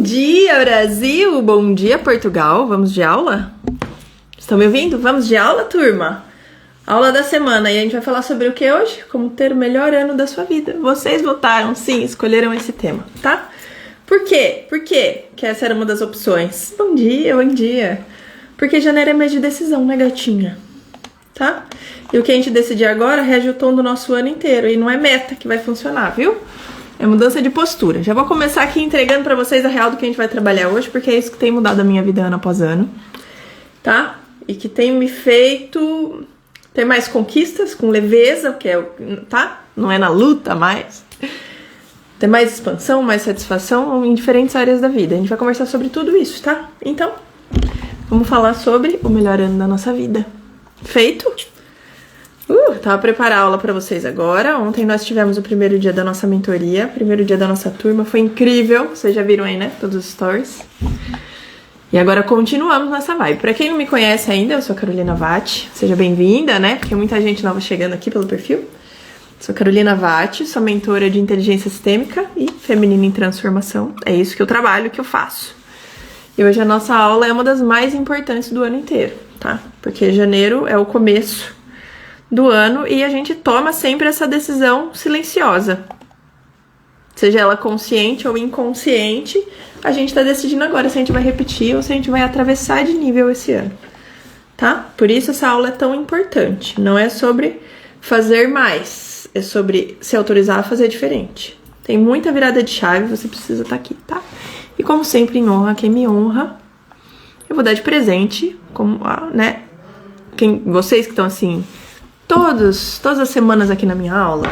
dia, Brasil! Bom dia, Portugal! Vamos de aula? Estão me ouvindo? Vamos de aula, turma? Aula da semana. E a gente vai falar sobre o que hoje? Como ter o melhor ano da sua vida. Vocês votaram, sim, escolheram esse tema, tá? Por quê? Por quê que essa era uma das opções? Bom dia, bom dia! Porque janeiro é mês de decisão, né, gatinha? Tá? E o que a gente decidir agora rege o tom do nosso ano inteiro. E não é meta que vai funcionar, viu? É mudança de postura. Já vou começar aqui entregando pra vocês a real do que a gente vai trabalhar hoje, porque é isso que tem mudado a minha vida ano após ano, tá? E que tem me feito ter mais conquistas, com leveza, que é, tá? Não é na luta mais. Ter mais expansão, mais satisfação em diferentes áreas da vida. A gente vai conversar sobre tudo isso, tá? Então, vamos falar sobre o melhor ano da nossa vida. Feito? Tava preparando a aula pra vocês agora. Ontem nós tivemos o primeiro dia da nossa mentoria, primeiro dia da nossa turma, foi incrível. Vocês já viram aí, né? Todos os stories. E agora continuamos nessa vibe. Pra quem não me conhece ainda, eu sou a Carolina Vatti. Seja bem-vinda, né? Porque muita gente nova chegando aqui pelo perfil. Sou Carolina Vatti, sou mentora de inteligência sistêmica e feminina em transformação. É isso que eu trabalho, que eu faço. E hoje a nossa aula é uma das mais importantes do ano inteiro, tá? Porque janeiro é o começo do ano e a gente toma sempre essa decisão silenciosa. Seja ela consciente ou inconsciente, a gente tá decidindo agora se a gente vai repetir ou se a gente vai atravessar de nível esse ano, tá? Por isso essa aula é tão importante. Não é sobre fazer mais, é sobre se autorizar a fazer diferente. Tem muita virada de chave, você precisa estar aqui, tá? E como sempre, em honra a quem me honra, eu vou dar de presente, como, né? Vocês que estão assim, todas as semanas aqui na minha aula,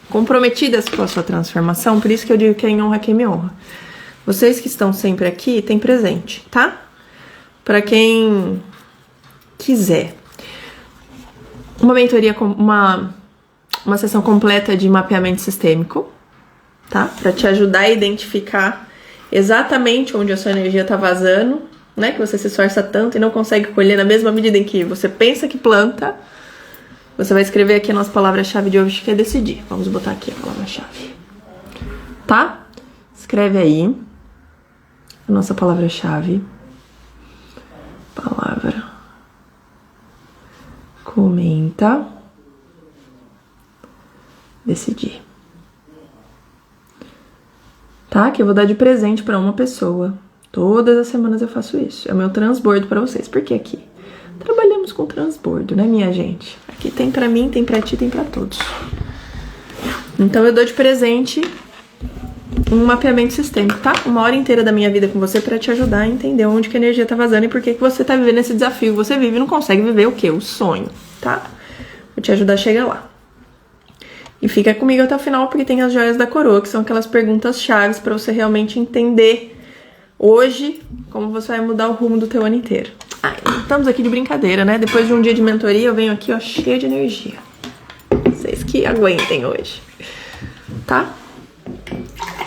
comprometidas com a sua transformação, por isso que eu digo que é em honra a quem me honra. Vocês que estão sempre aqui, tem presente, tá? Pra quem quiser. Uma mentoria, uma sessão completa de mapeamento sistêmico, tá? Pra te ajudar a identificar exatamente onde a sua energia tá vazando, né? Que você se esforça tanto e não consegue colher na mesma medida em que você pensa que planta. Você vai escrever aqui a nossa palavra-chave de hoje, que é decidir. Vamos botar aqui a palavra-chave. Tá? Escreve aí a nossa palavra-chave. Palavra. Comenta. Decidir. Tá? Que eu vou dar de presente pra uma pessoa. Todas as semanas eu faço isso. É o meu transbordo pra vocês. Por que aqui? Trabalhamos com transbordo, né, minha gente? Aqui tem pra mim, tem pra ti, tem pra todos. Então eu dou de presente um mapeamento sistêmico, tá? Uma hora inteira da minha vida com você pra te ajudar a entender onde que a energia tá vazando e por que você tá vivendo esse desafio. Você vive e não consegue viver o quê? O sonho, tá? Vou te ajudar a chegar lá. E fica comigo até o final, porque tem as joias da coroa, que são aquelas perguntas chaves pra você realmente entender hoje como você vai mudar o rumo do teu ano inteiro. Estamos aqui de brincadeira, né? Depois de um dia de mentoria, eu venho aqui, ó, cheia de energia. Vocês que aguentem hoje. Tá?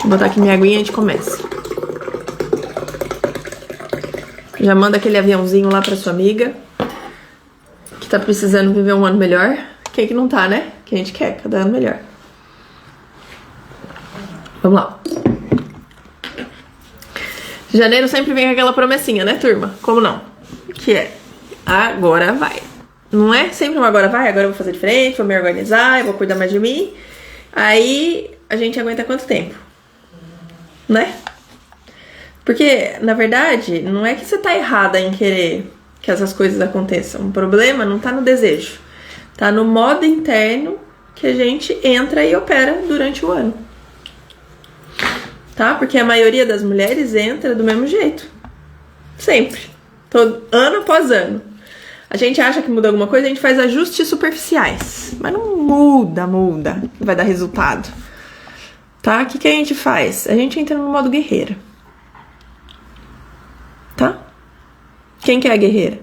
Vou botar aqui minha aguinha e a gente começa. Já manda aquele aviãozinho lá pra sua amiga, que tá precisando viver um ano melhor. Quem que não tá, né? Que a gente quer, cada ano melhor. Vamos lá. Janeiro sempre vem com aquela promessinha, né, turma? Como não? Que é, agora vai. Não é sempre um agora vai, agora eu vou fazer diferente, vou me organizar, eu vou cuidar mais de mim. Aí a gente aguenta quanto tempo? Né? Porque, na verdade, não é que você tá errada em querer que essas coisas aconteçam. O problema não tá no desejo. Tá no modo interno que a gente entra e opera durante o ano. Tá? Porque a maioria das mulheres entra do mesmo jeito. Sempre. Ano após ano. A gente acha que muda alguma coisa, a gente faz ajustes superficiais. Mas não muda. Vai dar resultado. Tá? O que a gente faz? A gente entra no modo guerreira. Tá? Quem que é a guerreira?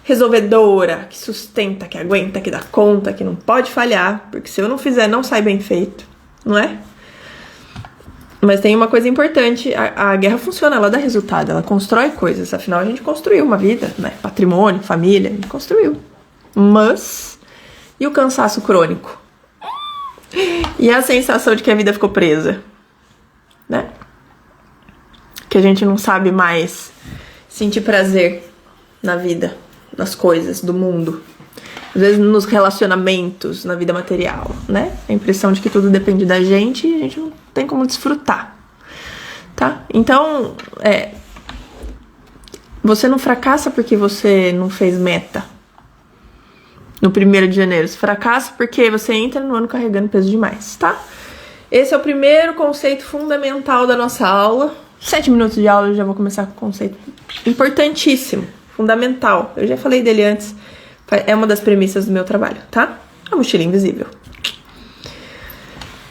Resolvedora, que sustenta, que aguenta, que dá conta, que não pode falhar. Porque se eu não fizer, não sai bem feito. Não é? Mas tem uma coisa importante, a guerra funciona, ela dá resultado, ela constrói coisas, afinal a gente construiu uma vida, né? Patrimônio, família, a gente construiu. Mas, e o cansaço crônico? E a sensação de que a vida ficou presa, né? que a gente não sabe mais sentir prazer na vida, nas coisas do mundo. Às vezes nos relacionamentos, na vida material, né? A impressão de que tudo depende da gente e a gente não tem como desfrutar, tá? Então, você não fracassa porque você não fez meta no 1º de janeiro. Você fracassa porque você entra no ano carregando peso demais, tá? Esse é o primeiro conceito fundamental da nossa aula. 7 minutos de aula eu já vou começar com um conceito importantíssimo, fundamental. Eu já falei dele antes. É uma das premissas do meu trabalho, tá? A mochila invisível.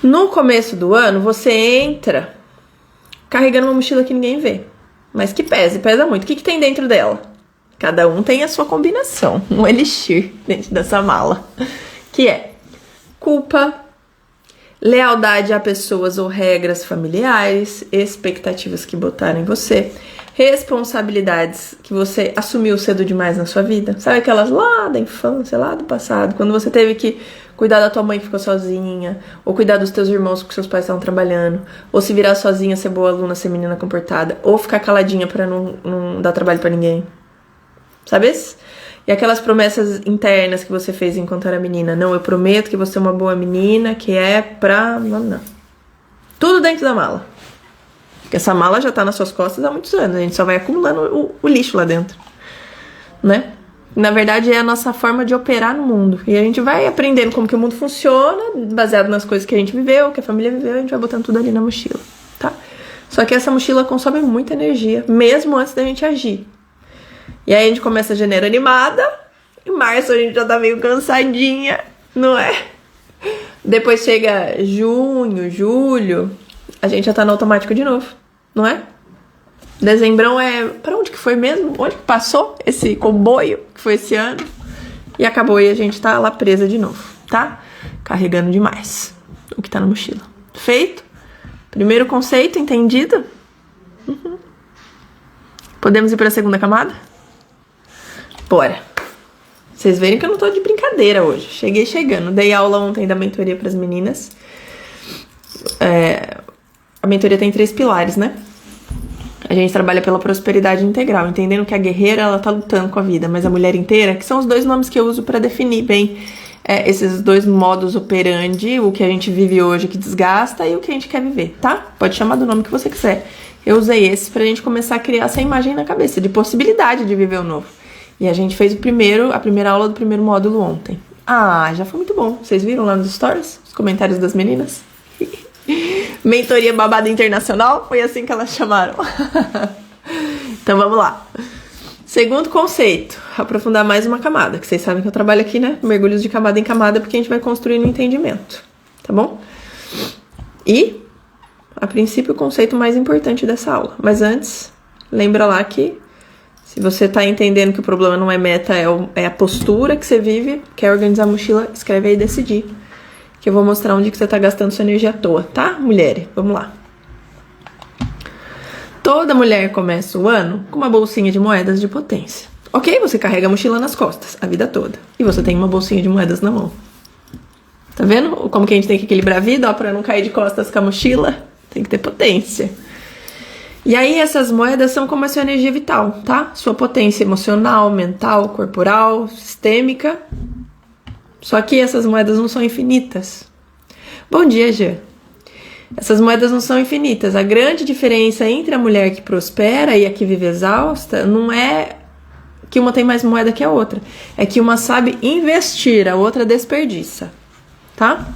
No começo do ano, você entra carregando uma mochila que ninguém vê, mas que pesa muito. O que tem dentro dela? Cada um tem a sua combinação, um elixir dentro dessa mala, que é culpa, lealdade a pessoas ou regras familiares, expectativas que botaram em você, responsabilidades que você assumiu cedo demais na sua vida. Sabe aquelas lá da infância, lá do passado, quando você teve que cuidar da tua mãe que ficou sozinha, ou cuidar dos teus irmãos porque seus pais estavam trabalhando, ou se virar sozinha, ser boa aluna, ser menina comportada, ou ficar caladinha pra não dar trabalho pra ninguém. Sabe esse? E aquelas promessas internas que você fez enquanto era menina. Não, eu prometo que você é uma boa menina, que é pra... Não. Tudo dentro da mala. Porque essa mala já tá nas suas costas há muitos anos. A gente só vai acumulando o lixo lá dentro. Né? Na verdade, é a nossa forma de operar no mundo. E a gente vai aprendendo como que o mundo funciona, baseado nas coisas que a gente viveu, que a família viveu, a gente vai botando tudo ali na mochila. Tá? Só que essa mochila consome muita energia, mesmo antes da gente agir. E aí a gente começa janeiro animada, em março a gente já tá meio cansadinha, não é? Depois chega junho, julho, a gente já tá no automático de novo, não é? Dezembrão pra onde que foi mesmo? Onde que passou esse comboio que foi esse ano? E acabou e a gente tá lá presa de novo, tá? Carregando demais o que tá na mochila. Feito? Primeiro conceito, entendido? Uhum. Podemos ir pra segunda camada? Bora. Vocês verem que eu não tô de brincadeira hoje. Cheguei chegando. Dei aula ontem da mentoria pras meninas. A mentoria tem 3 pilares, né? A gente trabalha pela prosperidade integral, entendendo que a guerreira, ela tá lutando com a vida, mas a mulher inteira, que são os 2 nomes que eu uso pra definir bem esses 2 modus operandi, o que a gente vive hoje que desgasta e o que a gente quer viver, tá? Pode chamar do nome que você quiser. Eu usei esse pra gente começar a criar essa imagem na cabeça, de possibilidade de viver o novo. E a gente fez a primeira aula do primeiro módulo ontem. Ah, já foi muito bom. Vocês viram lá nos stories? Os comentários das meninas? Mentoria babada internacional? Foi assim que elas chamaram. Então vamos lá. Segundo conceito, aprofundar mais uma camada. Que vocês sabem que eu trabalho aqui, né? Mergulhos de camada em camada, porque a gente vai construindo entendimento. Tá bom? E, a princípio, o conceito mais importante dessa aula. Mas antes, lembra lá que se você tá entendendo que o problema não é meta, é a postura que você vive, quer organizar a mochila, escreve aí decidir. Que eu vou mostrar onde que você tá gastando sua energia à toa, tá, mulher? Vamos lá. Toda mulher começa o ano com uma bolsinha de moedas de potência. Ok? Você carrega a mochila nas costas a vida toda. E você tem uma bolsinha de moedas na mão. Tá vendo como que a gente tem que equilibrar a vida? Ó, pra não cair de costas com a mochila, tem que ter potência. E aí essas moedas são como a sua energia vital, tá? Sua potência emocional, mental, corporal, sistêmica. Só que essas moedas não são infinitas. Bom dia, Jean. Essas moedas não são infinitas. A grande diferença entre a mulher que prospera e a que vive exausta não é que uma tem mais moeda que a outra. É que uma sabe investir, a outra desperdiça, tá?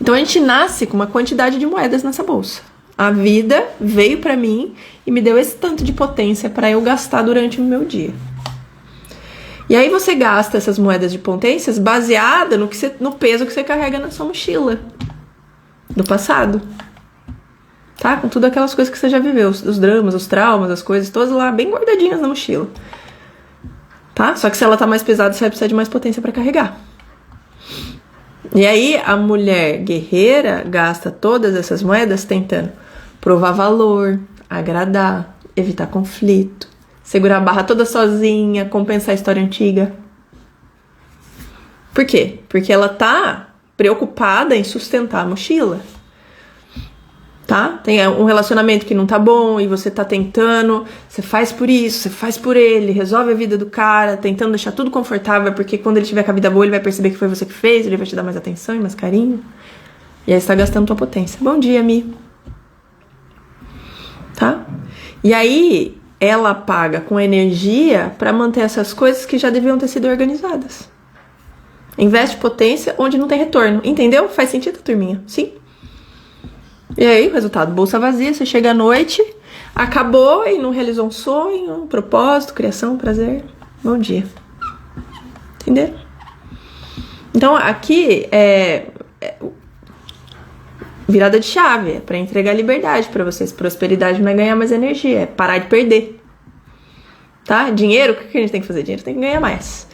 Então a gente nasce com uma quantidade de moedas nessa bolsa. A vida veio pra mim e me deu esse tanto de potência pra eu gastar durante o meu dia. E aí você gasta essas moedas de potências baseada no peso que você carrega na sua mochila do passado. Tá? Com tudo aquelas coisas que você já viveu, os dramas, os traumas, as coisas todas lá bem guardadinhas na mochila. Tá? Só que se ela tá mais pesada, você vai precisar de mais potência pra carregar. E aí a mulher guerreira gasta todas essas moedas tentando provar valor, agradar, evitar conflito, segurar a barra toda sozinha, compensar a história antiga. Por quê? Porque ela tá preocupada em sustentar a mochila. tá? Tem um relacionamento que não tá bom e você tá tentando, você faz por isso, você faz por ele, resolve a vida do cara, tentando deixar tudo confortável, porque quando ele tiver com a vida boa, ele vai perceber que foi você que fez, ele vai te dar mais atenção e mais carinho. E aí você tá gastando tua potência. Bom dia, Mi. Tá? E aí, ela paga com energia pra manter essas coisas que já deviam ter sido organizadas. Investe potência onde não tem retorno. Entendeu? Faz sentido, turminha? Sim. E aí, o resultado, bolsa vazia, você chega à noite, acabou e não realizou um sonho, um propósito, criação, prazer. Bom dia. Entenderam? Então, aqui virada de chave, é pra entregar liberdade pra vocês. Prosperidade não é ganhar mais energia, é parar de perder. Tá? Dinheiro, o que a gente tem que fazer? Dinheiro tem que ganhar mais.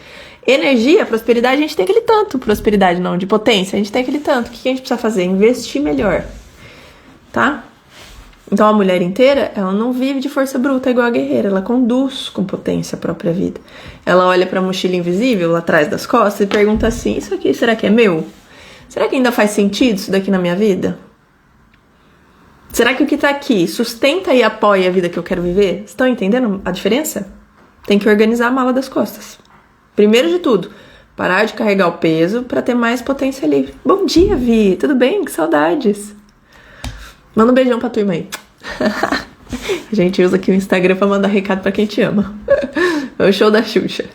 Energia, prosperidade, a gente tem aquele tanto. Prosperidade não, de potência, a gente tem aquele tanto. O que a gente precisa fazer? Investir melhor. Tá? Então a mulher inteira, ela não vive de força bruta igual a guerreira, ela conduz com potência a própria vida. Ela olha pra mochila invisível lá atrás das costas e pergunta assim, isso aqui será que é meu? Será que ainda faz sentido isso daqui na minha vida? Será que o que tá aqui sustenta e apoia a vida que eu quero viver? Estão entendendo a diferença? Tem que organizar a mala das costas. Primeiro de tudo, parar de carregar o peso pra ter mais potência livre. Bom dia, Vi, tudo bem? Que saudades. Manda um beijão pra turma aí. A gente usa aqui o Instagram pra mandar recado pra quem te ama. É o show da Xuxa.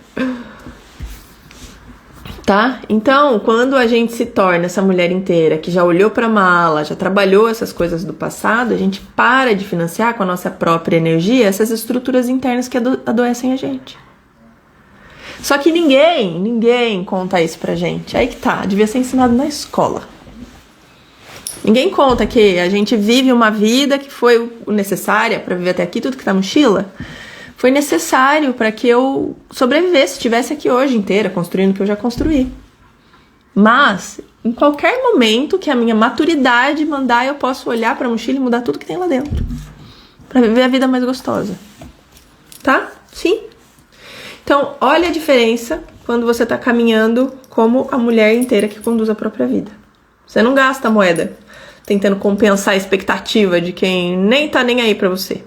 Tá? Então, quando a gente se torna essa mulher inteira que já olhou pra mala, já trabalhou essas coisas do passado, a gente para de financiar com a nossa própria energia essas estruturas internas que adoecem a gente. Só que ninguém conta isso pra gente. Aí que tá, devia ser ensinado na escola. Ninguém conta que a gente vive uma vida que foi necessária pra viver até aqui, tudo que tá na mochila. Foi necessário para que eu sobrevivesse, estivesse aqui hoje inteira, construindo o que eu já construí. Mas, em qualquer momento que a minha maturidade mandar, eu posso olhar para a mochila e mudar tudo que tem lá dentro. Para viver a vida mais gostosa. Tá? Sim? Então, olha a diferença quando você tá caminhando como a mulher inteira que conduz a própria vida. Você não gasta moeda tentando compensar a expectativa de quem nem tá nem aí para você.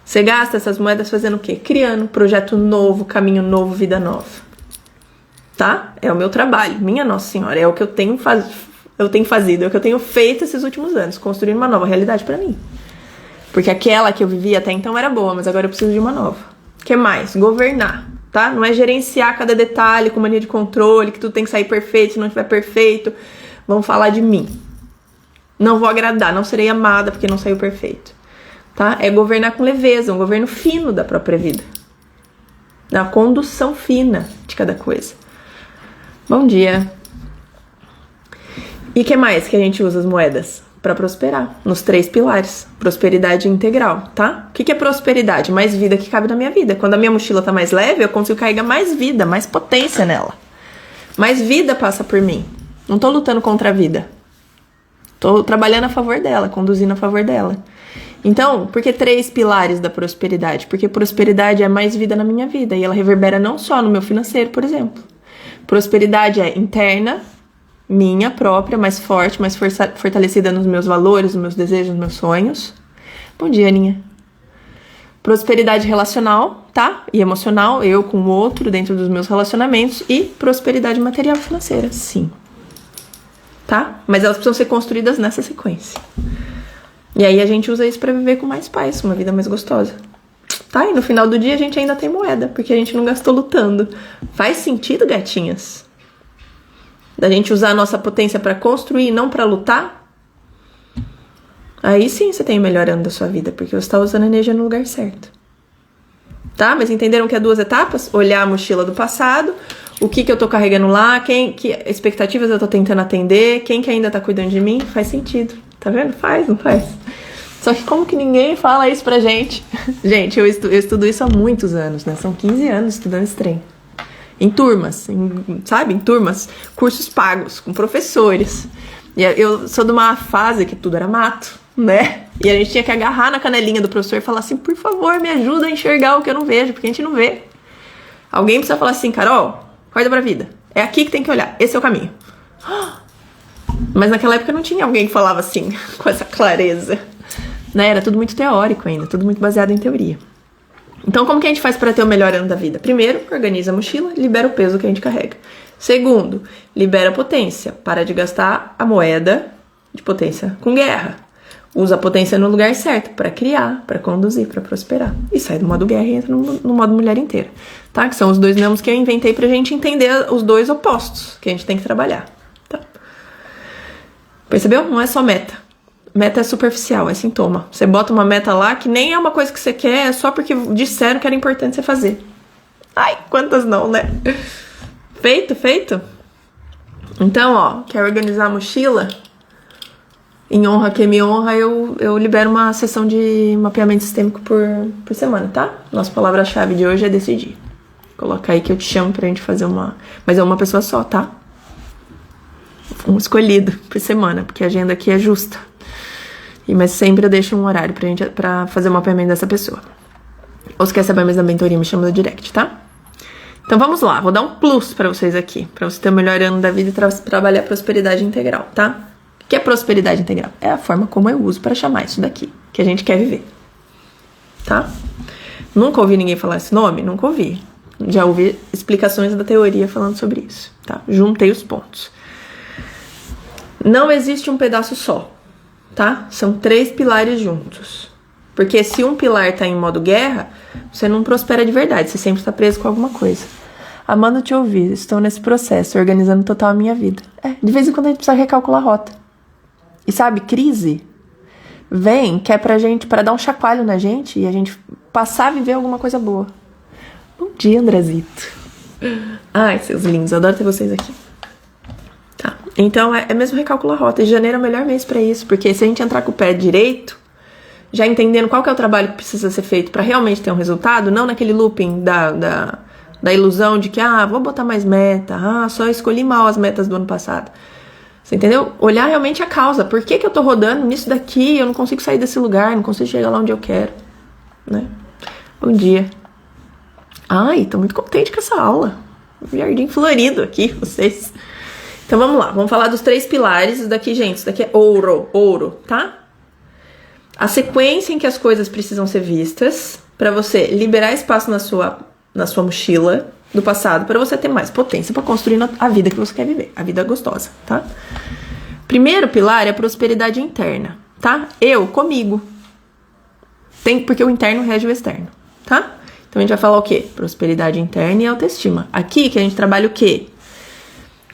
Você gasta essas moedas fazendo o quê? Criando um projeto novo, caminho novo, vida nova. Tá? É o meu trabalho. Minha Nossa Senhora. É o que eu tenho fazido. É o que eu tenho feito esses últimos anos. Construindo uma nova realidade pra mim. Porque aquela que eu vivia até então era boa, mas agora eu preciso de uma nova. O que mais? Governar. Tá? Não é gerenciar cada detalhe com mania de controle, que tudo tem que sair perfeito, se não estiver perfeito. Vamos falar de mim. Não vou agradar, não serei amada porque não saiu perfeito. Tá? É governar com leveza, um governo fino da própria vida. Na condução fina de cada coisa. Bom dia. E o que mais que a gente usa as moedas? Para prosperar. Nos 3 pilares. Prosperidade integral, tá? O que é prosperidade? Mais vida que cabe na minha vida. Quando a minha mochila tá mais leve, eu consigo carregar mais vida, mais potência nela. Mais vida passa por mim. Não tô lutando contra a vida. Tô trabalhando a favor dela, conduzindo a favor dela. Então, por que 3 pilares da prosperidade? Porque prosperidade é mais vida na minha vida e ela reverbera não só no meu financeiro, por exemplo. Prosperidade é interna, minha própria, mais forte, mais fortalecida nos meus valores, nos meus desejos, nos meus sonhos. Bom dia, Aninha. Prosperidade relacional, tá? E emocional, eu com o outro dentro dos meus relacionamentos. E prosperidade material e financeira, sim. Tá? Mas elas precisam ser construídas nessa sequência. E aí a gente usa isso pra viver com mais paz, uma vida mais gostosa. Tá? E no final do dia a gente ainda tem moeda, porque a gente não gastou lutando. Faz sentido, gatinhas? Da gente usar a nossa potência pra construir e não pra lutar? Aí sim você tem o melhor ano da sua vida, porque você tá usando a energia no lugar certo. Tá? Mas entenderam que é 2 etapas? Olhar a mochila do passado, o que eu tô carregando lá, que expectativas eu tô tentando atender, quem que ainda tá cuidando de mim? Faz sentido. Tá vendo? Faz, não faz? Só que como que ninguém fala isso pra gente? Gente, eu estudo isso há muitos anos, né? São 15 anos estudando esse trem. Em turmas, sabe? Em turmas, cursos pagos, com professores. E eu sou de uma fase que tudo era mato, né? E a gente tinha que agarrar na canelinha do professor e falar assim, por favor, me ajuda a enxergar o que eu não vejo, porque a gente não vê. Alguém precisa falar assim, Carol, acorda pra vida. É aqui que tem que olhar, esse é o caminho. Mas naquela época não tinha alguém que falava assim, com essa clareza. Né? Era tudo muito teórico ainda, tudo muito baseado em teoria. Então, como que a gente faz para ter o melhor ano da vida? Primeiro, organiza a mochila, libera o peso que a gente carrega. Segundo, libera a potência. Para de gastar a moeda de potência com guerra. Usa a potência no lugar certo, para criar, para conduzir, para prosperar. E sai do modo guerra e entra no modo mulher inteira. Tá? Que são os dois nomes que eu inventei pra gente entender os dois opostos que a gente tem que trabalhar. Tá? Percebeu? Não é só meta. Meta é superficial, é sintoma. Você bota uma meta lá que nem é uma coisa que você quer, é só porque disseram que era importante você fazer. Ai, quantas não, né? Feito? Então, ó, quer organizar a mochila? Em honra que me honra, eu libero uma sessão de mapeamento sistêmico por semana, tá? Nossa palavra-chave de hoje é decidir. Coloca aí que eu te chamo pra gente fazer uma... Mas é uma pessoa só, tá? Um escolhido por semana, porque a agenda aqui é justa. Mas sempre eu deixo um horário pra fazer o mapeamento dessa pessoa. Ou se quer saber mais da mentoria, me chama no direct, tá? Então vamos lá, vou dar um plus pra vocês aqui, pra você ter o melhor ano da vida e trabalhar prosperidade integral, tá? O que é prosperidade integral? É a forma como eu uso pra chamar isso daqui, que a gente quer viver, tá? Nunca ouvi ninguém falar esse nome? Nunca ouvi. Já ouvi explicações da teoria falando sobre isso, tá? Juntei os pontos. Não existe um pedaço só, tá? São 3 pilares juntos. Porque se um pilar tá em modo guerra, você não prospera de verdade, você sempre tá preso com alguma coisa. Amando te ouvir, estou nesse processo, organizando total a minha vida. De vez em quando a gente precisa recalcular a rota. E sabe, crise vem que é pra dar um chacoalho na gente e a gente passar a viver alguma coisa boa. Bom dia, Andrezito. Ai, seus lindos, eu adoro ter vocês aqui. Tá, então é mesmo recalcular a rota. E janeiro é o melhor mês pra isso, porque se a gente entrar com o pé direito, já entendendo qual que é o trabalho que precisa ser feito pra realmente ter um resultado, não naquele looping da ilusão de que, vou botar mais meta, só escolhi mal as metas do ano passado. Você entendeu? Olhar realmente a causa. Por que eu tô rodando nisso daqui? Eu não consigo sair desse lugar, não consigo chegar lá onde eu quero, né? Bom dia. Ai, tô muito contente com essa aula. Um jardim florido aqui, vocês. Então vamos lá, vamos falar dos 3 pilares. Isso daqui, gente, isso daqui é ouro, tá? A sequência em que as coisas precisam ser vistas pra você liberar espaço na sua mochila do passado, pra você ter mais potência pra construir a vida que você quer viver, a vida gostosa, tá? Primeiro pilar é a prosperidade interna, tá? Comigo. Porque o interno rege o externo, tá? Então a gente vai falar o quê? Prosperidade interna e autoestima. Aqui que a gente trabalha o quê?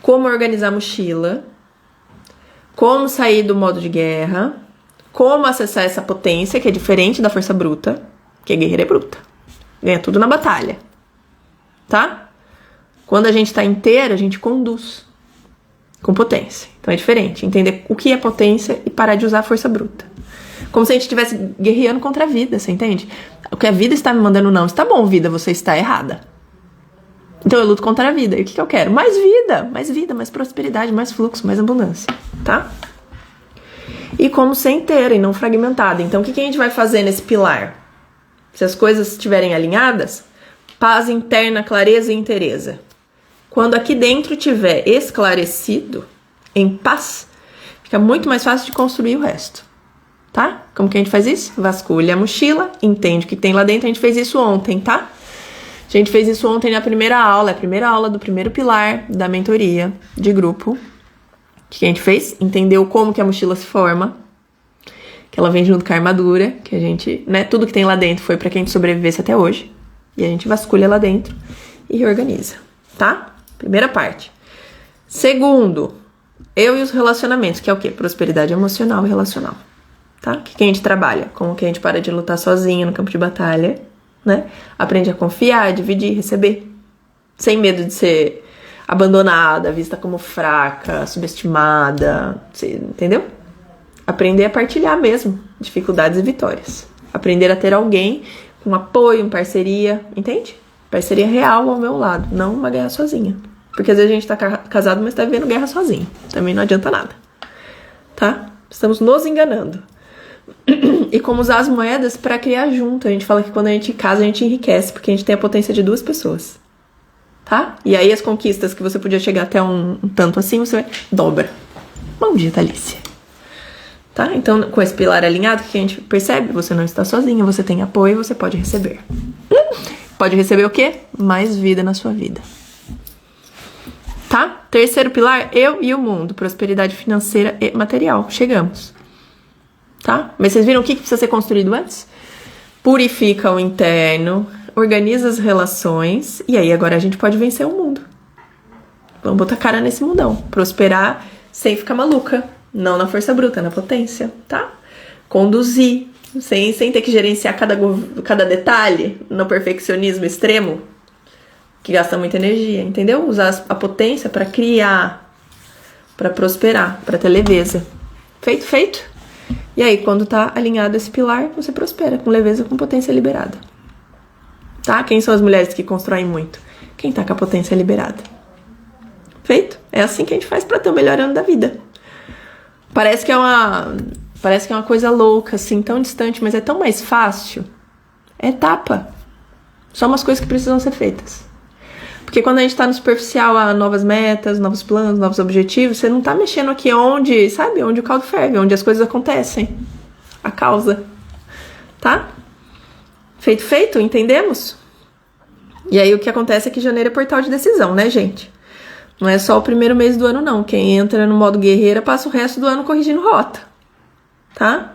Como organizar a mochila, como sair do modo de guerra, como acessar essa potência que é diferente da força bruta, que a guerreira é bruta. Ganha tudo na batalha. Tá? Quando a gente tá inteira, a gente conduz com potência. Então é diferente. Entender o que é potência e parar de usar a força bruta. Como se a gente estivesse guerreando contra a vida, você entende? O que a vida está me mandando não. Está bom, vida, você está errada. Então eu luto contra a vida. E o que eu quero? Mais vida, mais prosperidade, mais fluxo, mais abundância. Tá? E como ser inteira e não fragmentada. Então o que a gente vai fazer nesse pilar? Se as coisas estiverem alinhadas, paz interna, clareza e inteireza. Quando aqui dentro tiver esclarecido, em paz, fica muito mais fácil de construir o resto. Tá? Como que a gente faz isso? Vasculha a mochila, entende o que tem lá dentro. A gente fez isso ontem, tá? A gente fez isso ontem na primeira aula. É a primeira aula do primeiro pilar da mentoria de grupo. O que a gente fez? Entendeu como que a mochila se forma. Que ela vem junto com a armadura. Que a gente, né? Tudo que tem lá dentro foi pra que a gente sobrevivesse até hoje. E a gente vasculha lá dentro e reorganiza, tá? Primeira parte. Segundo, eu e os relacionamentos, que é o quê? Prosperidade emocional e relacional, tá? O que a gente trabalha? Como que a gente para de lutar sozinho no campo de batalha, né? Aprende a confiar, dividir, receber. Sem medo de ser abandonada, vista como fraca, subestimada, entendeu? Aprender a partilhar mesmo dificuldades e vitórias. Aprender a ter alguém com apoio, parceria, entende? Parceria real ao meu lado, não uma guerra sozinha. Porque às vezes a gente tá casado, mas tá vivendo guerra sozinho. Também não adianta nada, tá? Estamos nos enganando. E como usar as moedas pra criar junto. A gente fala que quando a gente casa, a gente enriquece, porque a gente tem a potência de 2 pessoas, tá? E aí as conquistas que você podia chegar até um tanto assim, você dobra. Bom dia, Thalícia. Tá? Então, com esse pilar alinhado, o que a gente percebe? Você não está sozinha, você tem apoio, você pode receber. Pode receber o quê? Mais vida na sua vida. Tá? Terceiro pilar, eu e o mundo. Prosperidade financeira e material. Chegamos. Tá? Mas vocês viram o que precisa ser construído antes? Purifica o interno, organiza as relações, e aí agora a gente pode vencer o mundo. Vamos botar cara nesse mundão. Prosperar sem ficar maluca. Não na força bruta, na potência, tá? Conduzir, sem ter que gerenciar cada detalhe no perfeccionismo extremo, que gasta muita energia, entendeu? Usar a potência para criar, para prosperar, para ter leveza. Feito, feito. E aí, quando tá alinhado esse pilar, você prospera com leveza, com potência liberada. Tá? Quem são as mulheres que constroem muito? Quem tá com a potência liberada. Feito? É assim que a gente faz para ter o melhor ano da vida. Parece que é uma coisa louca, assim, tão distante, mas é tão mais fácil. É etapa. Só umas coisas que precisam ser feitas. Porque quando a gente tá no superficial, há novas metas, novos planos, novos objetivos, você não tá mexendo aqui onde, sabe? Onde o caldo ferve, onde as coisas acontecem. A causa. Tá? Feito, feito? Entendemos? E aí o que acontece é que janeiro é portal de decisão, né, gente? Não é só o primeiro mês do ano, não. Quem entra no modo guerreira passa o resto do ano corrigindo rota. Tá?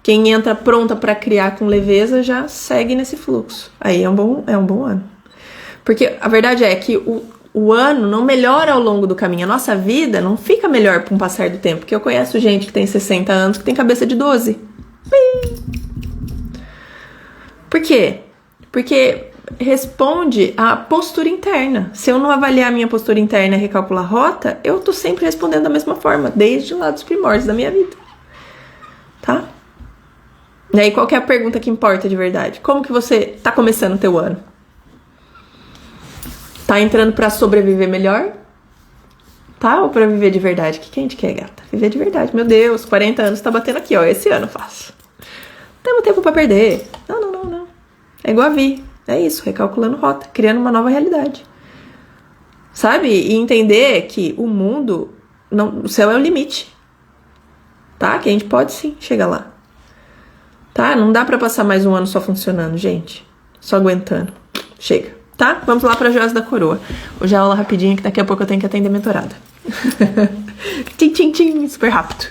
Quem entra pronta pra criar com leveza já segue nesse fluxo. Aí é um bom ano. Porque a verdade é que o ano não melhora ao longo do caminho. A nossa vida não fica melhor com o passar do tempo. Porque eu conheço gente que tem 60 anos que tem cabeça de 12. Por quê? Porque responde à postura interna. Se eu não avaliar a minha postura interna e recalcular a rota, eu tô sempre respondendo da mesma forma, desde lá dos primórdios da minha vida. Tá? E aí, qual que é a pergunta que importa de verdade? Como que você tá começando o teu ano? Tá entrando pra sobreviver melhor? Tá? Ou pra viver de verdade? O que a gente quer, gata? Viver de verdade. Meu Deus, 40 anos tá batendo aqui, ó. Esse ano eu faço. Temos tempo pra perder. Não. É igual a Vi. É isso, recalculando rota, criando uma nova realidade. Sabe? E entender que o mundo, o céu é o limite. Tá? Que a gente pode sim chegar lá. Tá? Não dá pra passar mais um ano só funcionando, gente. Só aguentando. Chega. Tá? Vamos lá pra joias da coroa. Hoje é aula rapidinha, que daqui a pouco eu tenho que atender mentorada. Tchim, super rápido.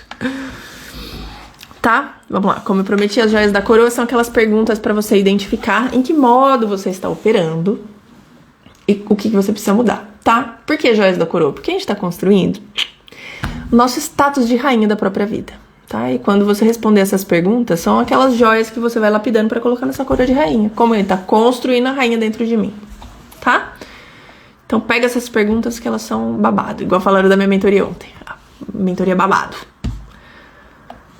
Tá? Vamos lá. Como eu prometi, as joias da coroa são aquelas perguntas para você identificar em que modo você está operando e o que você precisa mudar, tá? Por que joias da coroa? Porque a gente está construindo o nosso status de rainha da própria vida, tá? E quando você responder essas perguntas, são aquelas joias que você vai lapidando para colocar nessa coroa de rainha. Como ele tá construindo a rainha dentro de mim, tá? Então pega essas perguntas que elas são babado, igual falaram da minha mentoria ontem. A mentoria babado.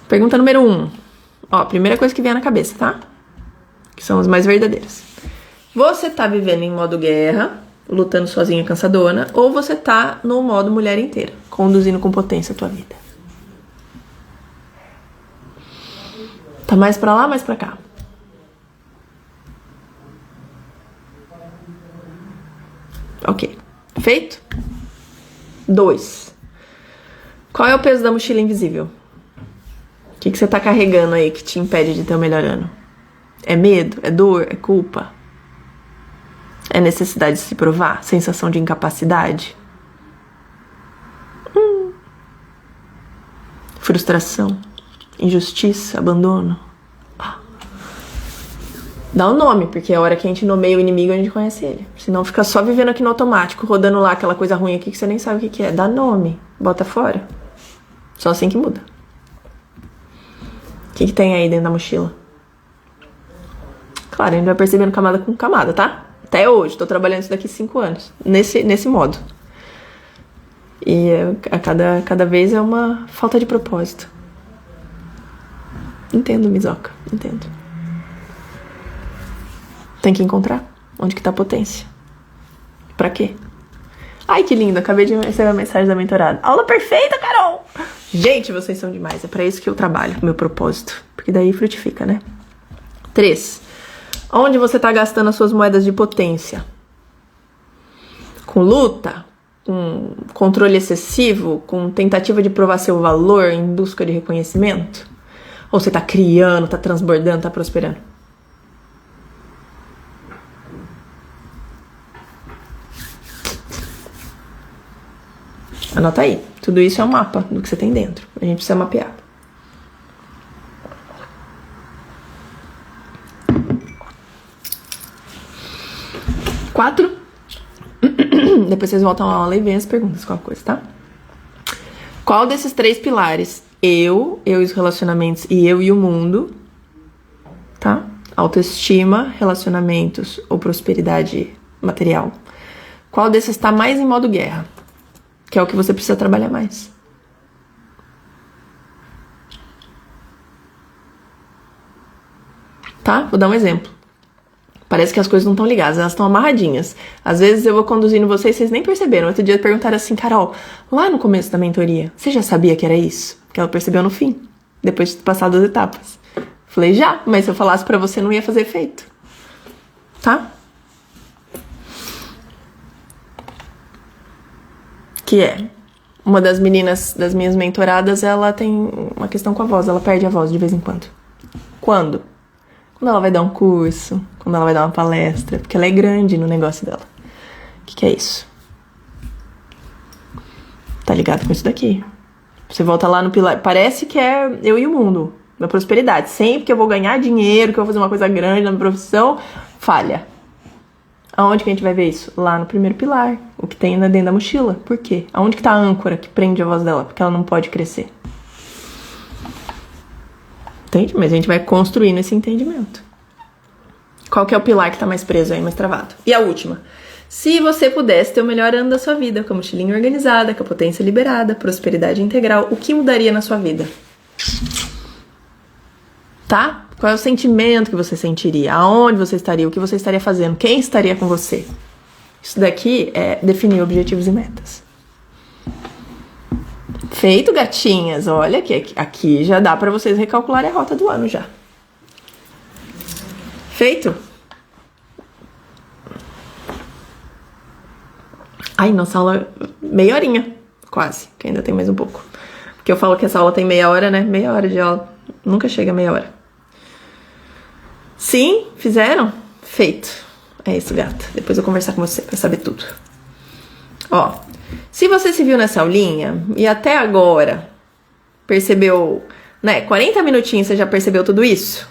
Pergunta número 1. Ó, primeira coisa que vem na cabeça, tá? Que são as mais verdadeiras. Você tá vivendo em modo guerra, lutando sozinha, cansadona, ou você tá no modo mulher inteira, conduzindo com potência a tua vida? Tá mais pra lá, mais pra cá? Ok. Feito? 2. Qual é o peso da mochila invisível? O que você tá carregando aí que te impede de ter o melhor ano? É medo? É dor? É culpa? É necessidade de se provar? Sensação de incapacidade? Frustração? Injustiça? Abandono? Dá um nome, porque a hora que a gente nomeia o inimigo, a gente conhece ele. Senão fica só vivendo aqui no automático, rodando lá aquela coisa ruim aqui que você nem sabe o que é. Dá nome, bota fora. Só assim que muda. O que tem aí dentro da mochila? Claro, a gente vai percebendo camada com camada, tá? Até hoje, tô trabalhando isso daqui 5 anos. Nesse modo. E cada vez é uma falta de propósito. Entendo, Mizoca. Entendo. Tem que encontrar onde que tá a potência. Pra quê? Ai, que lindo. Acabei de receber a mensagem da mentorada. Aula perfeita, Carol! Gente, vocês são demais. É pra isso que eu trabalho, meu propósito. Porque daí frutifica, né? 3. Onde você tá gastando as suas moedas de potência? Com luta? com controle excessivo, com tentativa de provar seu valor em busca de reconhecimento? Ou você tá criando, tá transbordando, tá prosperando? Anota aí. Tudo isso é um mapa do que você tem dentro. A gente precisa mapear. Quatro. Depois vocês voltam à aula e veem as perguntas, qualquer coisa, tá? Qual desses 3 pilares? Eu e os relacionamentos e eu e o mundo, tá? Autoestima, relacionamentos ou prosperidade material. Qual desses está mais em modo guerra? Que é o que você precisa trabalhar mais. Tá? Vou dar um exemplo. Parece que as coisas não estão ligadas, elas estão amarradinhas. Às vezes eu vou conduzindo vocês e vocês nem perceberam. Outro dia perguntaram assim, Carol, lá no começo da mentoria, você já sabia que era isso? Que ela percebeu no fim, depois de passar 2 etapas. Falei, já, mas se eu falasse pra você não ia fazer efeito. Tá? Que é, uma das meninas das minhas mentoradas, ela tem uma questão com a voz, ela perde a voz de vez em quando. Quando? Quando ela vai dar um curso, quando ela vai dar uma palestra, porque ela é grande no negócio dela. O que é isso? Tá ligado com isso daqui. Você volta lá no pilar, parece que é eu e o mundo, da prosperidade. Sempre que eu vou ganhar dinheiro, que eu vou fazer uma coisa grande na minha profissão, falha. Aonde que a gente vai ver isso? Lá no primeiro pilar, o que tem dentro da mochila. Por quê? Aonde que tá a âncora que prende a voz dela? Porque ela não pode crescer. Entende? Mas a gente vai construindo esse entendimento. Qual que é o pilar que tá mais preso aí, mais travado? E a última. Se você pudesse ter o melhor ano da sua vida, com a mochilinha organizada, com a potência liberada, prosperidade integral, o que mudaria na sua vida? Tá? Qual é o sentimento que você sentiria? Aonde você estaria? O que você estaria fazendo? Quem estaria com você? Isso daqui é definir objetivos e metas. Feito, gatinhas. Olha que aqui já dá pra vocês recalcularem a rota do ano já. Feito? Ai, nossa aula, meia horinha, quase, que ainda tem mais um pouco. Porque eu falo que essa aula tem meia hora, né? Meia hora de aula, nunca chega a meia hora. Sim, fizeram? Feito. É isso, gata. Depois eu vou conversar com você pra saber tudo. Ó, se você se viu nessa aulinha e até agora percebeu, né, 40 minutinhos você já percebeu tudo isso?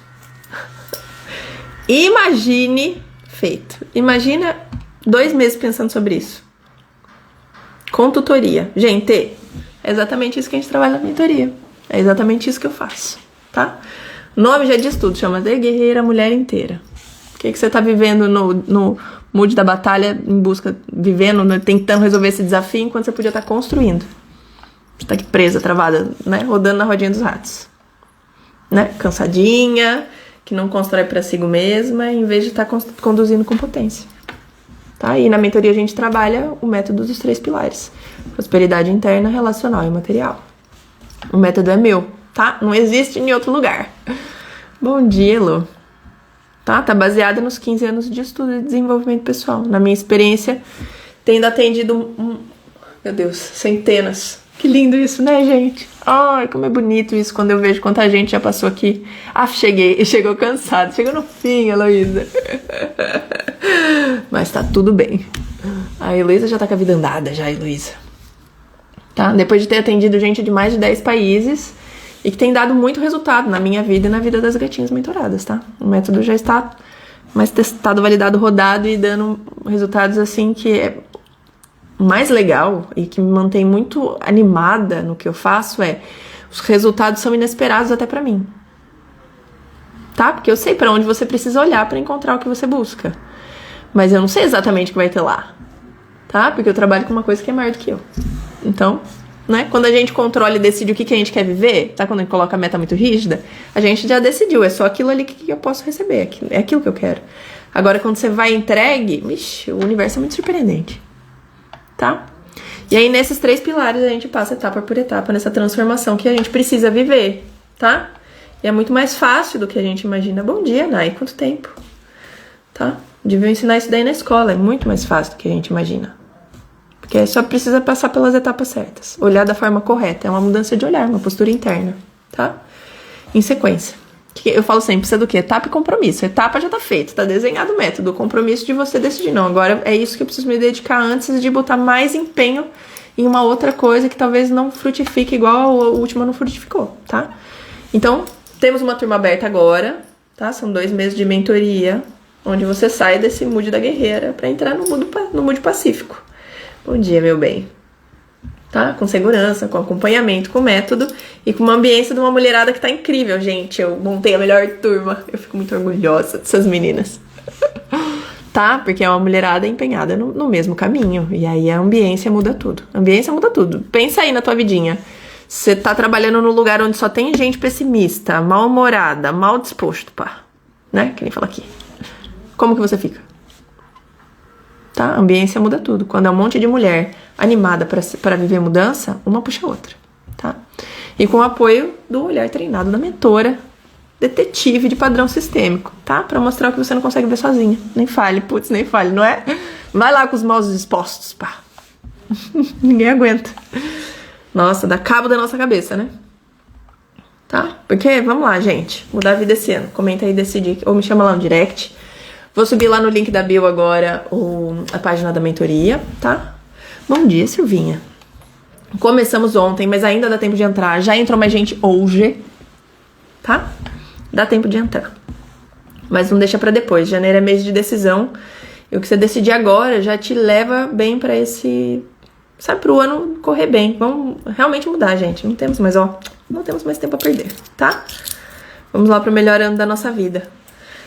Imagine, feito. Imagina 2 meses pensando sobre isso. Com tutoria. Gente, é exatamente isso que a gente trabalha na mentoria. É exatamente isso que eu faço, tá? O nome já diz tudo, chama de Guerreira Mulher Inteira. O que você tá vivendo no mood da batalha, em busca, vivendo, né, tentando resolver esse desafio, enquanto você podia estar construindo. Você tá aqui presa, travada, né, rodando na rodinha dos ratos. Né? Cansadinha, que não constrói pra si mesma, em vez de estar conduzindo com potência. Tá? E na mentoria a gente trabalha o método dos 3 pilares. Prosperidade interna, relacional e material. O método é meu, tá? Não existe em outro lugar. Bom dia, Elô. Tá baseado nos 15 anos de estudo e desenvolvimento pessoal. Na minha experiência, tendo atendido, meu Deus, centenas. Que lindo isso, né, gente? Ai, como é bonito isso quando eu vejo quanta gente já passou aqui. Ah, cheguei. Chegou cansado. Chegou no fim, Heloísa. Mas tá tudo bem. A Heloísa já tá com a vida andada, já, Heloísa. Tá? Depois de ter atendido gente de mais de 10 países e que tem dado muito resultado na minha vida e na vida das gatinhas mentoradas, tá? O método já está mais testado, validado, rodado e dando resultados assim que é mais legal e que me mantém muito animada no que eu faço os resultados são inesperados até pra mim. Tá? Porque eu sei pra onde você precisa olhar pra encontrar o que você busca. Mas eu não sei exatamente o que vai ter lá. Tá? Porque eu trabalho com uma coisa que é maior do que eu. Então, né? Quando a gente controla e decide o que a gente quer viver, tá? Quando a gente coloca a meta muito rígida, a gente já decidiu. É só aquilo ali que eu posso receber. É aquilo que eu quero. Agora, quando você vai entregue, o universo é muito surpreendente. Tá? E aí, nesses 3 pilares, a gente passa etapa por etapa nessa transformação que a gente precisa viver, tá? E é muito mais fácil do que a gente imagina. Bom dia, Nai, quanto tempo? Tá? Deviam ensinar isso daí na escola, é muito mais fácil do que a gente imagina. Porque só precisa passar pelas etapas certas. Olhar da forma correta. É uma mudança de olhar, uma postura interna, tá? Em sequência. Eu falo sempre, precisa do quê? Etapa e compromisso. Etapa já tá feito, tá desenhado o método. O compromisso de você decidir. Não, agora é isso que eu preciso me dedicar antes de botar mais empenho em uma outra coisa que talvez não frutifique igual a última não frutificou, tá? Então, temos uma turma aberta agora, tá? São 2 meses de mentoria, onde você sai desse mood da guerreira pra entrar no mood pacífico. Bom dia, meu bem. Tá? Com segurança, com acompanhamento, com método e com uma ambiência de uma mulherada que tá incrível, gente. Eu montei a melhor turma. Eu fico muito orgulhosa dessas meninas. Tá? Porque é uma mulherada empenhada no mesmo caminho. E aí a ambiência muda tudo. A ambiência muda tudo. Pensa aí na tua vidinha. Você tá trabalhando num lugar onde só tem gente pessimista, mal-humorada, mal disposto, pá. Né? Que nem fala aqui. Como que você fica? Tá? A ambiência muda tudo. Quando é um monte de mulher animada para viver mudança, uma puxa a outra, tá? E com o apoio do olhar treinado da mentora, detetive de padrão sistêmico, tá? Para mostrar o que você não consegue ver sozinha. Nem falhe, putz, nem falhe, não é? Vai lá com os maus expostos, pá. Ninguém aguenta. Nossa, dá cabo da nossa cabeça, né? Tá? Porque, vamos lá, gente. Mudar a vida esse ano. Comenta aí, decide. Ou me chama lá no direct. Vou subir lá no link da bio agora a página da mentoria, tá? Bom dia, Silvinha. Começamos ontem, mas ainda dá tempo de entrar. Já entrou mais gente hoje, tá? Dá tempo de entrar. Mas não deixa pra depois. Janeiro é mês de decisão. E o que você decidir agora já te leva bem pra esse... Sabe, pro ano correr bem. Vamos realmente mudar, gente. Não temos mais tempo a perder, tá? Vamos lá pro melhor ano da nossa vida.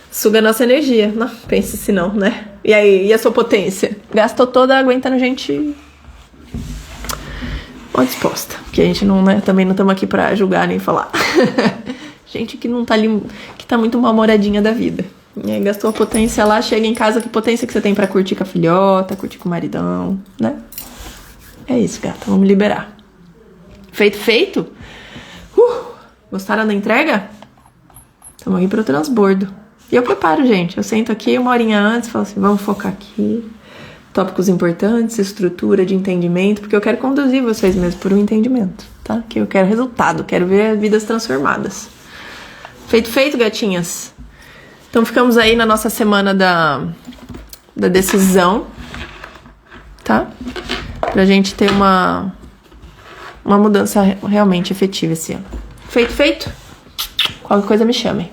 Suga a nossa energia. Não, pense se não, né? E aí, e a sua potência? Gastou toda aguentando gente mal disposta. Porque a gente não, né? Também não estamos aqui pra julgar nem falar. Gente que não tá ali, que tá muito mal-humoradinha da vida. E aí gastou a potência lá, chega em casa, que potência que você tem pra curtir com a filhota, curtir com o maridão, né? É isso, gata. Vamos liberar. Feito? Gostaram da entrega? Estamos aqui pro transbordo. E eu preparo, gente. Eu sento aqui 1 horinha antes e falo assim, vamos focar aqui. Tópicos importantes, estrutura de entendimento, porque eu quero conduzir vocês mesmo por um entendimento, tá? Que eu quero resultado, quero ver vidas transformadas. Feito, gatinhas. Então ficamos aí na nossa semana da decisão, tá? Pra gente ter uma mudança realmente efetiva esse ano. Feito? Qualquer coisa me chamem.